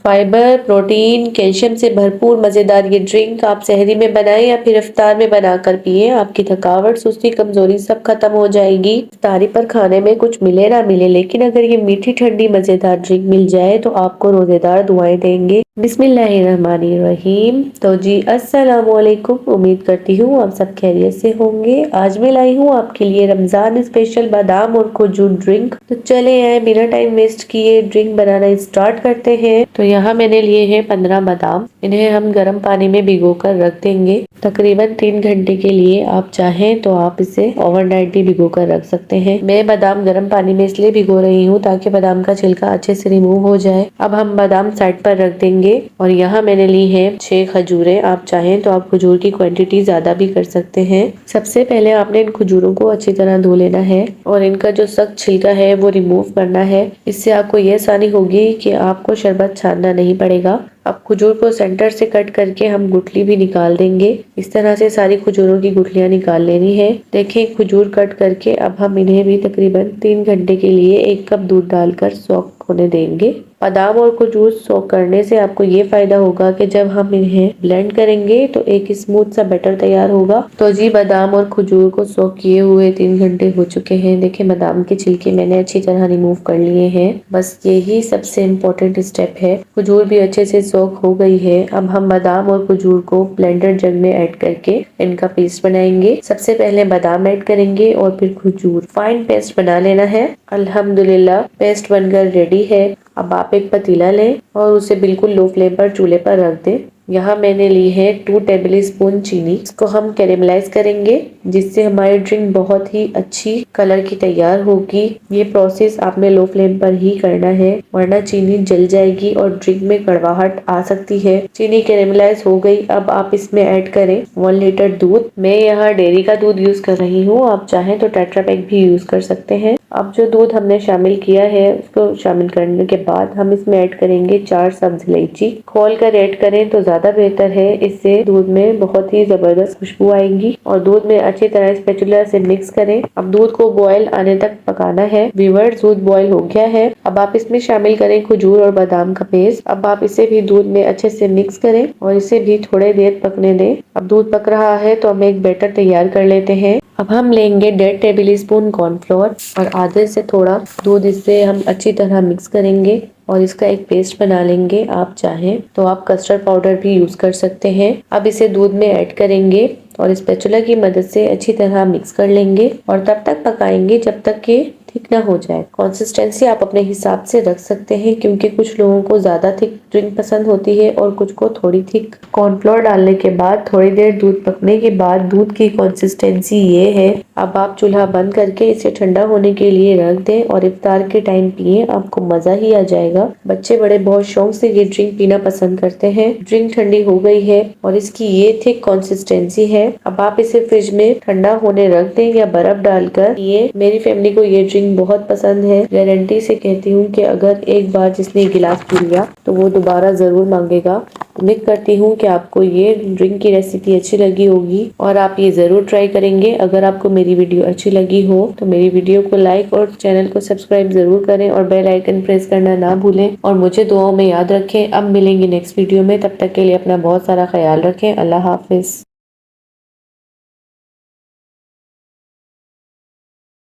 Fibre, protein, calcium से भरपूर मजेदार ये ड्रिंक आप सहरी में बनाएं या फिर इफ्तार में बनाकर पिए। आपकी थकावट, सुस्ती, कमजोरी सब खत्म हो जाएगी। इफ्तारी पर खाने में कुछ मिले ना मिले, लेकिन अगर ये मीठी ठंडी मजेदार ड्रिंक मिल जाए तो आपको रोजेदार दुआएं देंगे। बिस्मिल्लाहिर्रहमानिर्रहीम। तो जी अस्सलाम वालेकुम, उम्मीद करती हूँ आप सब खैरियत से होंगे। आज मैं लाई हूँ आपके लिए रमजान स्पेशल बादाम और खजूर ड्रिंक। तो चले आए बिना टाइम वेस्ट किए ड्रिंक बनाना स्टार्ट करते हैं। तो यहाँ मैंने लिए हैं 15 बादाम। इन्हें हम गर्म पानी में भिगो कर रख देंगे तकरीबन 3 घंटे के लिए। आप चाहें तो आप इसे ओवरनाइट भी भिगो कर रख सकते हैं। मैं बादाम गर्म पानी में इसलिए भिगो रही हूँ ताकि बादाम का छिलका अच्छे से रिमूव हो जाए। अब हम बादाम साइड पर रख देंगे और यहाँ मैंने ली है 6 खजूरें। आप चाहें तो आप खजूर की क्वांटिटी ज्यादा भी कर सकते हैं। सबसे पहले आपने इन खजूरों को अच्छी तरह धो लेना है और इनका जो सख्त छिलका है वो रिमूव करना है। इससे आपको ये आसानी होगी कि आपको शरबत छानना नहीं पड़ेगा। अब खजूर को सेंटर से कट करके हम गुठली भी निकाल देंगे। इस तरह से सारी खजूरों की गुठलियां निकाल लेनी है। देखें खजूर कट करके अब हम इन्हें भी तकरीबन 3 घंटे के लिए 1 कप दूध डालकर सॉक होने देंगे। बादाम और खजूर सॉक करने से आपको ये फायदा होगा कि जब हम इन्हें ब्लेंड करेंगे तो एक स्मूथ सा बैटर तैयार होगा। तो जी बादाम और खजूर को सॉक किए हुए 3 घंटे हो चुके हैं। देखें बादाम के छिलके मैंने अच्छी तरह रिमूव कर लिए हैं। बस यही सबसे इम्पोर्टेंट स्टेप है। खजूर भी अच्छे से सॉक हो गई है। अब हम बादाम और खजूर को ब्लेंडर जग में ऐड करके इनका पेस्ट बनाएंगे। सबसे पहले बादाम ऐड करेंगे और फिर खजूर। फाइन पेस्ट बना लेना है। अल्हम्दुलिल्लाह पेस्ट बनकर रेडी है। अब आप एक पतीला लें और उसे बिल्कुल लो फ्लेम पर चूल्हे पर रख दें। यहाँ मैंने ली है 2 टेबल स्पून चीनी। इसको हम कैरेमलाइज करेंगे जिससे हमारी ड्रिंक बहुत ही अच्छी कलर की तैयार होगी। ये प्रोसेस आपने लो फ्लेम पर ही करना है वरना चीनी जल जाएगी और ड्रिंक में कड़वाहट आ सकती है। चीनी कैरेमलाइज हो गई। अब आप इसमें ऐड करें 1 लीटर दूध। मैं यहाँ डेयरी का दूध यूज कर रही हूँ। आप चाहें तो टेट्रा पैक भी यूज कर सकते हैं। अब जो दूध हमने शामिल किया है उसको शामिल करने के बाद हम इसमें ऐड करेंगे 4 सब्ज इलायची। खोल कर ऐड करें तो ज्यादा बेहतर है। इससे दूध में बहुत ही जबरदस्त खुशबू आएगी। और दूध में अच्छी तरह स्पैचुला से मिक्स करें। अब दूध को बॉयल आने तक पकाना है। व्यूअर्स दूध बॉयल हो गया है। अब आप इसमें शामिल करें खजूर और बादाम का पेस्ट। अब आप इसे भी दूध में अच्छे से मिक्स करें और इसे भी थोड़े देर पकने दें। अब दूध पक रहा है तो हम एक बैटर तैयार कर लेते हैं। अब हम लेंगे 1.5 टेबल स्पून कॉर्नफ्लोर और आधे से थोड़ा दूध। इससे हम अच्छी तरह मिक्स करेंगे और इसका एक पेस्ट बना लेंगे। आप चाहें तो आप कस्टर्ड पाउडर भी यूज कर सकते हैं। अब इसे दूध में ऐड करेंगे और स्पैचुला की मदद से अच्छी तरह मिक्स कर लेंगे और तब तक पकाएंगे जब तक कि थिक ना हो जाए। कंसिस्टेंसी आप अपने हिसाब से रख सकते हैं क्योंकि कुछ लोगों को ज्यादा थिक ड्रिंक पसंद होती है और कुछ को थोड़ी थिक। कॉर्नफ्लोर डालने के बाद थोड़ी देर दूध पकने के बाद दूध की कंसिस्टेंसी ये है। अब आप चूल्हा बंद करके इसे ठंडा होने के लिए रख दें और इफ्तार के टाइम पिए। आपको मजा ही आ जाएगा। बच्चे बड़े बहुत शौक से ये ड्रिंक पीना पसंद करते हैं। ड्रिंक ठंडी हो गई है और इसकी ये थिक कंसिस्टेंसी है। अब आप इसे फ्रिज में ठंडा होने रख दें या बर्फ डालकर पिए। मेरी फैमिली को ये ड्रिंक बहुत पसंद है। गारंटी से कहती हूँ कि अगर एक बार जिसने गिलास पी लिया तो वो दोबारा जरूर मांगेगा। उम्मीद करती हूँ कि आपको ये ड्रिंक की रेसिपी अच्छी लगी होगी और आप ये जरूर ट्राई करेंगे। अगर आपको मेरी वीडियो अच्छी लगी हो तो मेरी वीडियो को लाइक और चैनल को सब्सक्राइब जरूर करें और बेल आइकन प्रेस करना ना भूलें और मुझे दुआओं में याद रखें। अब मिलेंगे नेक्स्ट वीडियो में। तब तक के लिए अपना बहुत सारा ख्याल रखें। अल्लाह हाफिज।